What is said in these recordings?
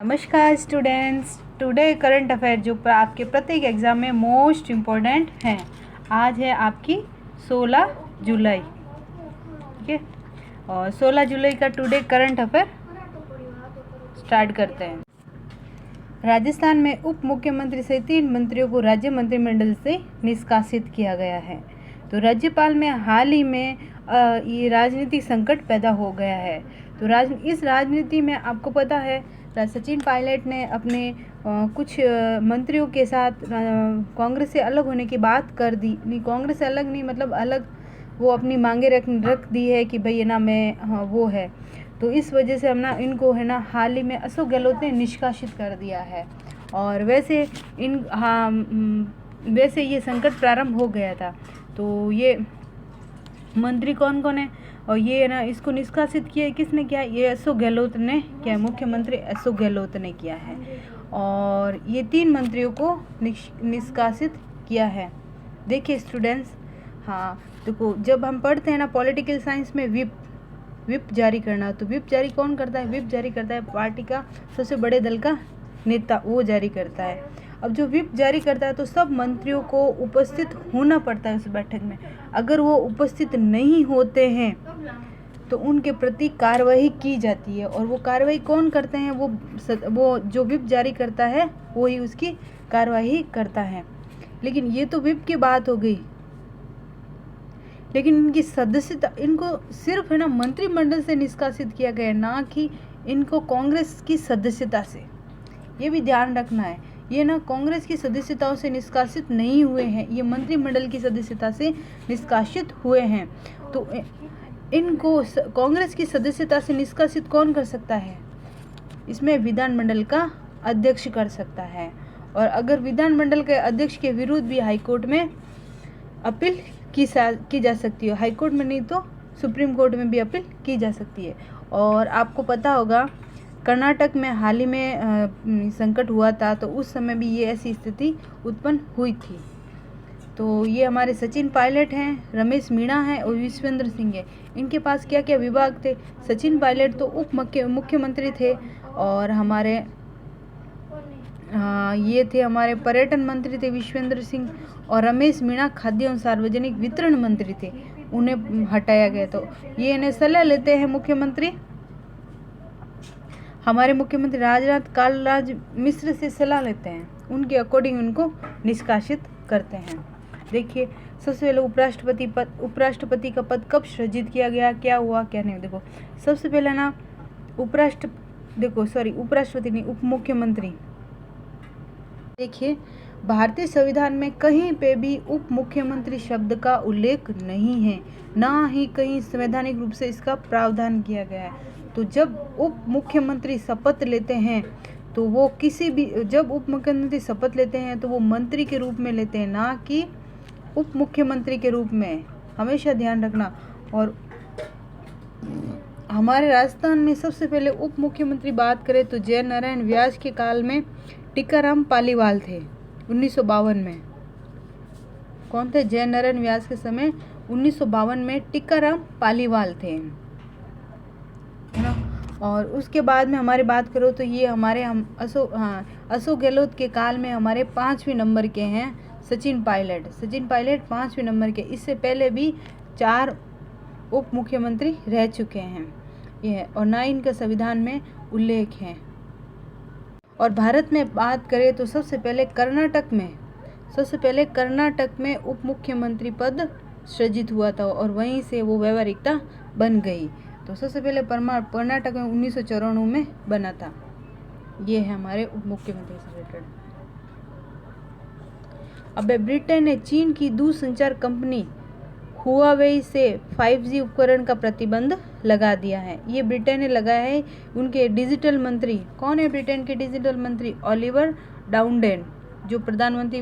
नमस्कार students, today current affair जो आपके प्रत्येक एग्ज़ाम में मोस्ट इम्पोर्टेंट हैं। आज है आपकी 16 जुलाई, ठीक है। और 16 जुलाई का टुडे करंट अफेयर स्टार्ट करते हैं। राजस्थान में उप मुख्यमंत्री सहित 3 मंत्रियों को राज्य मंत्रिमंडल से निष्कासित किया गया है। तो राज्यपाल में हाल ही में ये राजनीतिक संकट पैदा हो गया है। तो इस राजनीति में आपको पता है सचिन पायलट ने अपने कुछ मंत्रियों के साथ कांग्रेस से अलग होने की बात कर दी। नहीं, कांग्रेस से अलग नहीं, मतलब अलग वो अपनी मांगे रख दी है कि भाई ये ना मैं वो है। तो इस वजह से हम ना इनको है ना हाल ही में अशोक गहलोत ने निष्कासित कर दिया है। और वैसे वैसे ये संकट प्रारंभ हो गया था। तो ये मंत्री कौन कौन है और ये है ना इसको निष्कासित किया है, किसने किया? ये अशोक गहलोत ने किया, मुख्यमंत्री अशोक गहलोत ने किया है। और ये 3 मंत्रियों को निष्कासित किया है। देखिए स्टूडेंट्स, हाँ देखो, जब हम पढ़ते हैं ना पॉलिटिकल साइंस में विप जारी करना, तो विप जारी कौन करता है? विप जारी करता है पार्टी का सबसे बड़े दल का नेता, वो जारी करता है। अब जो विप जारी करता है तो सब मंत्रियों को उपस्थित होना पड़ता है उस बैठक में। अगर वो उपस्थित नहीं होते हैं तो उनके प्रति कार्रवाई की जाती है। और वो कार्रवाई कौन करते हैं? वो जो विप जारी करता है वो ही उसकी कार्रवाई करता है। लेकिन ये तो विप की बात हो गई, लेकिन इनकी सदस्यता, इनको सिर्फ है ना मंत्रिमंडल से निष्कासित किया गया, ना कि इनको कांग्रेस की सदस्यता से। ये भी ध्यान रखना है, ये ना कांग्रेस की सदस्यताओं से निष्कासित नहीं हुए हैं, ये मंत्रिमंडल की सदस्यता से निष्कासित हुए हैं। तो इनको कांग्रेस की सदस्यता से निष्कासित कौन कर सकता है? इसमें विधानमंडल का अध्यक्ष कर सकता है। और अगर विधानमंडल के अध्यक्ष के विरुद्ध भी हाईकोर्ट में अपील की जा सकती है। हाईकोर्ट में नहीं तो सुप्रीम कोर्ट में भी अपील की जा सकती है। और आपको पता होगा कर्नाटक में हाल ही में संकट हुआ था, तो उस समय भी ये ऐसी स्थिति उत्पन्न हुई थी। तो ये हमारे सचिन पायलट हैं, रमेश मीणा है और विश्वेंद्र सिंह है। इनके पास क्या क्या विभाग थे? सचिन पायलट तो उप मुख्यमंत्री थे, और हमारे ये थे हमारे पर्यटन मंत्री थे विश्वेंद्र सिंह, और रमेश मीणा खाद्य एवं सार्वजनिक वितरण मंत्री थे, उन्हें हटाया गया। तो ये इन्हें सलाह लेते हैं मुख्यमंत्री, हमारे मुख्यमंत्री राजनाथ कालराज मिश्र से सलाह लेते हैं, उनके अकॉर्डिंग उनको निष्कासित करते हैं। देखिए सबसे पहले उपराष्ट्रपति का पद कब सृजित किया गया, क्या हुआ क्या नहीं। देखो सबसे पहले ना उपराष्ट्रपति नहीं, उप मुख्यमंत्री। देखिए भारतीय संविधान में कहीं पे भी उप मुख्यमंत्री शब्द का उल्लेख नहीं है, ना ही कहीं संवैधानिक रूप से इसका प्रावधान किया गया है। तो जब उप मुख्यमंत्री शपथ लेते हैं तो वो जब उप मुख्यमंत्री शपथ लेते हैं तो वो मंत्री के रूप में लेते हैं, ना कि उप मुख्यमंत्री के रूप में, हमेशा ध्यान रखना। और हमारे राजस्थान में सबसे पहले उप मुख्यमंत्री बात करें तो जय नारायण व्यास के काल में टीकाराम पालीवाल थे 1952 में। कौन थे? जय नारायण व्यास के समय 1952 में टीकाराम पालीवाल थे, है ना। और उसके बाद में हमारी बात करो तो ये हमारे अशोक गहलोत के काल में हमारे 5वें नंबर के हैं सचिन पायलट 5वें नंबर के। इससे पहले भी 4 उप मुख्यमंत्री रह चुके हैं ये, और ना इनका संविधान में उल्लेख है। और भारत में बात करें तो सबसे पहले कर्नाटक में उप मुख्यमंत्री पद सृजित हुआ था, और वहीं से वो व्यवहारिकता बन गई। तो सबसे पहले कर्नाटक में 1994 में बना था। ये है हमारे उप मुख्यमंत्री से रिलेटेड। अब ब्रिटेन ने चीन की दूरसंचार कंपनी हुआवेई से 5G उपकरण का प्रतिबंध लगा दिया है। ये ब्रिटेन ने लगाया है। उनके डिजिटल मंत्री कौन है? ब्रिटेन के डिजिटल मंत्री ओलिवर डाउनडेन, जो प्रधानमंत्री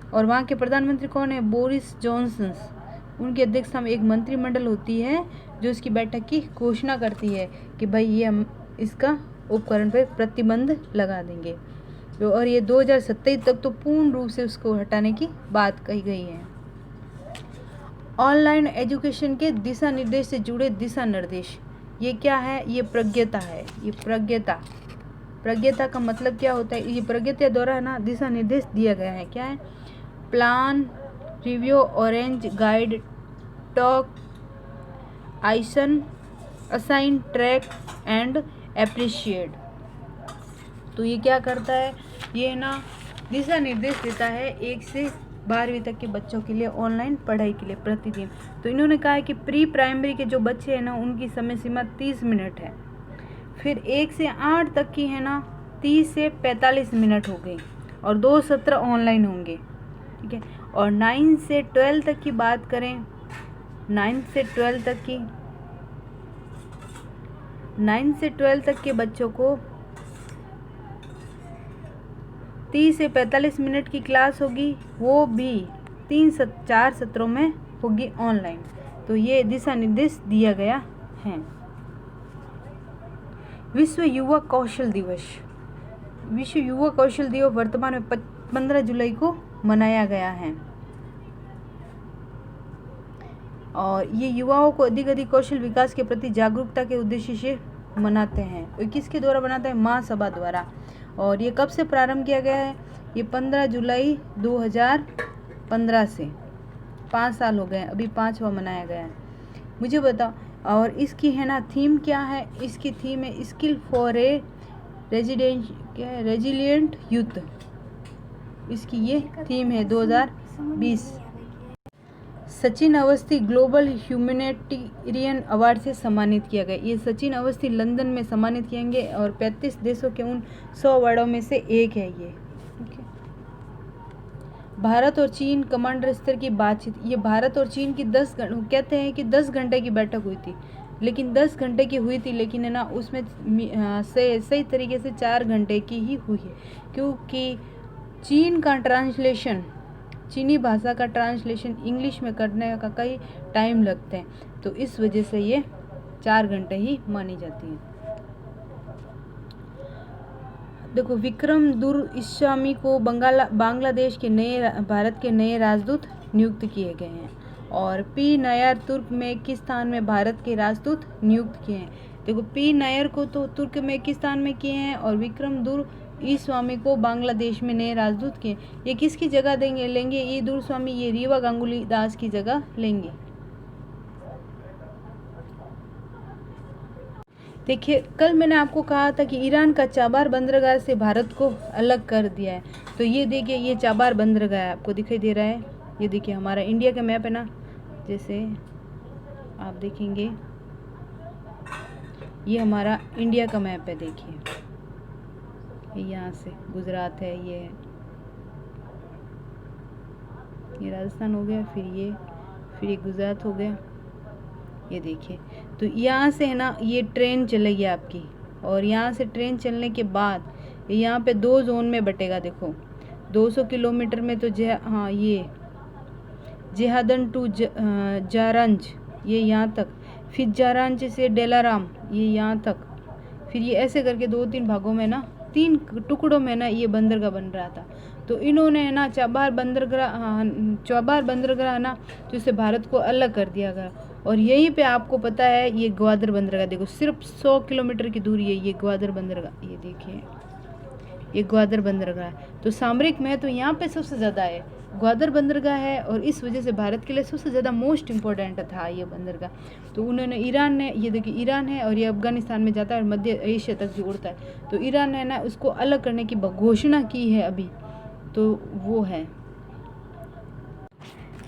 और वहाँ के प्रधानमंत्री कौन है? Boris Johnson. उनकी अध्यक्षता में एक मंत्रिमंडल होती है जो इसकी बैठक की घोषणा करती है कि भाई ये हम इसका उपकरण पर प्रतिबंध लगा देंगे। और ये 2027 तक तो पूर्ण रूप से उसको हटाने की बात कही गई है। ऑनलाइन एजुकेशन के दिशा निर्देश से जुड़े दिशा निर्देश, ये क्या है? ये प्रज्ञता है, ये प्रज्ञता। प्रज्ञता का मतलब क्या होता है? ये प्रज्ञता द्वारा है ना दिशा निर्देश दिया गया है। क्या है? Plan, review, orange, guide, talk, आइसन, असाइन, ट्रैक एंड अप्रिशिएट। तो ये क्या करता है? ये ना दिशा निर्देश देता है 1 से 12वीं तक के बच्चों के लिए ऑनलाइन पढ़ाई के लिए प्रतिदिन। तो इन्होंने कहा है कि प्री प्राइमरी के जो बच्चे हैं ना उनकी समय सीमा 30 मिनट है। फिर 1 से 8 तक की है ना 30 से 45 मिनट हो गई और 2 सत्र ऑनलाइन होंगे। ठीक है। और 9 से 12 तक की बात करें, 9 से 12 तक के बच्चों को 30 से 45 मिनट की क्लास होगी, वो भी 4 सत्रों में होगी ऑनलाइन। तो ये दिशा निर्देश दिया गया है। विश्व युवा कौशल दिवस। विश्व युवा कौशल दिवस वर्तमान में 15 जुलाई को मनाया गया है और ये युवाओं को अधिक कौशल विकास के प्रति जागरूकता के उद्देश्य से मनाते हैं। और किसके द्वारा बनाते हैं? महासभा द्वारा। और ये कब से प्रारंभ किया गया है? ये 15 जुलाई 2015 से 5 साल हो गए, अभी 5वां मनाया गया है। मुझे बताओ, और इसकी है ना थीम क्या है? इसकी थीम है skill for a resilient youth. इसकी ये थीम है 2020। Sachin Awasthi global humanitarian award से सम्मानित किया गया। ये सचिन अवस्थी लंदन में सम्मानित किएंगे और 35 देशों के उन 100 अवार्डों में से एक है ये। भारत और चीन कमांडर स्तर की बातचीत। ये भारत और चीन की 10 घंटे, कहते हैं कि 10 घंटे की बैठक हुई थी, लेकिन 10 घंटे की हुई थी, लेकिन है ना उसमें सही तरीके से 4 घंटे की ही हुई है, क्योंकि चीन का ट्रांसलेशन, चीनी भाषा का ट्रांसलेशन इंग्लिश में करने का कई टाइम लगते हैं, तो इस वजह से ये 4 घंटे ही मानी जाती है। देखो, विक्रम दुर्इस्वामी को बांग्लादेश के भारत के नए राजदूत नियुक्त किए गए हैं और पी नायर तुर्कमेनिस्तान में भारत के राजदूत नियुक्त किए हैं। देखो, पी नायर को तो तुर्कमेनिस्तान में किए हैं और विक्रम दुर्इस्वामी को बांग्लादेश में नए राजदूत किए। ये किसकी जगह लेंगे? ये दुर्इस्वामी ये रीवा गांगुली दास की जगह लेंगे। देखिए, कल मैंने आपको कहा था कि ईरान का चाबार बंदरगाह से भारत को अलग कर दिया है। तो ये देखिए, ये चाबार बंदरगाह आपको दिखाई दे रहा है। ये देखिए हमारा इंडिया का मैप है ना, जैसे आप देखेंगे ये हमारा इंडिया का मैप है। देखिए, यहाँ से गुजरात है, ये राजस्थान हो गया, फिर ये गुजरात हो गया। ये देखिए, तो यहाँ से है ना ये ट्रेन चलेगी आपकी, और यहाँ से ट्रेन चलने के बाद यहाँ पे 2 जोन में बटेगा। देखो, 200 किलोमीटर में तो ये जेहादन टू जारंज, ये यहाँ तक, फिर जारंज से डेलाराम, ये यहाँ तक, फिर ये ऐसे करके 2-3 भागों में ना 3 टुकड़ों में ना ये बंदरगाह बन रहा था। तो इन्होंने है ना चाबार बंदरगाह ना, तो इसे भारत को अलग कर दिया गया। और यहीं पे आपको पता है ये ग्वादर बंदरगाह, देखो सिर्फ 100 किलोमीटर की दूरी है ये ग्वादर बंदरगाह। ये देखिए, ये ग्वादर बंदरगाह। तो सामरिक महत्व यहाँ पे सबसे ज़्यादा है, ग्वादर बंदरगाह है, और इस वजह से भारत के लिए सबसे ज़्यादा मोस्ट इम्पोर्टेंट था ये बंदरगाह। तो उन्होंने ईरान ने, ये देखिए ईरान है और ये अफगानिस्तान में जाता है और मध्य एशिया तक जोड़ता है। तो ईरान ने ना उसको अलग करने की घोषणा की है अभी, तो वो है।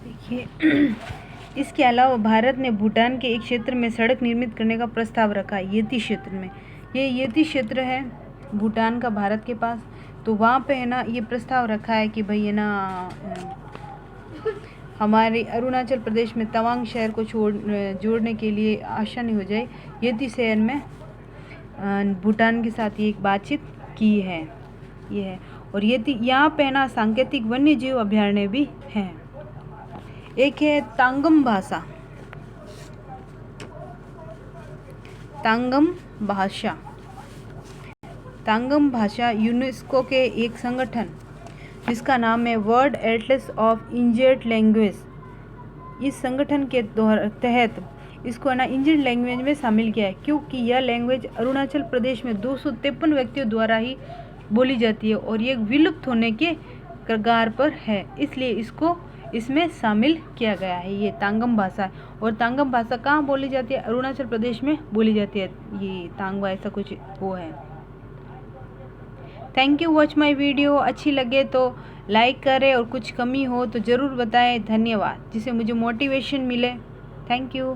देखिए, इसके अलावा भारत ने भूटान के एक क्षेत्र में सड़क निर्मित करने का प्रस्ताव रखा है, येती क्षेत्र में। ये येती क्षेत्र है भूटान का भारत के पास, तो वहाँ पे है ना ये प्रस्ताव रखा है कि भाई है ना हमारे अरुणाचल प्रदेश में तवांग शहर को जोड़ने के लिए आसानी हो जाए। येती शहर में भूटान के साथ ये एक बातचीत की है, ये है। और येती यहाँ पे ना सांकेतिक वन्य जीव अभयारण्य भी है। एक है तांगम भाषा, तांगम भाषा यूनेस्को के एक संगठन जिसका नाम है world Atlas of injured language. इस संगठन के तहत इसको है ना इंडियन लैंग्वेज में शामिल किया है, क्योंकि यह लैंग्वेज अरुणाचल प्रदेश में 253 व्यक्तियों द्वारा ही बोली जाती है और ये विलुप्त होने के कगार पर है, इसलिए इसको इसमें शामिल किया गया है। ये तांगम भाषा है और तांगम भाषा कहाँ बोली जाती है? अरुणाचल प्रदेश में बोली जाती है। ये तांगवा ऐसा कुछ वो है। Thank you watch my video. अच्छी लगे तो लाइक करें और कुछ कमी हो तो ज़रूर बताएं। धन्यवाद, जिससे मुझे मोटिवेशन मिले। Thank you.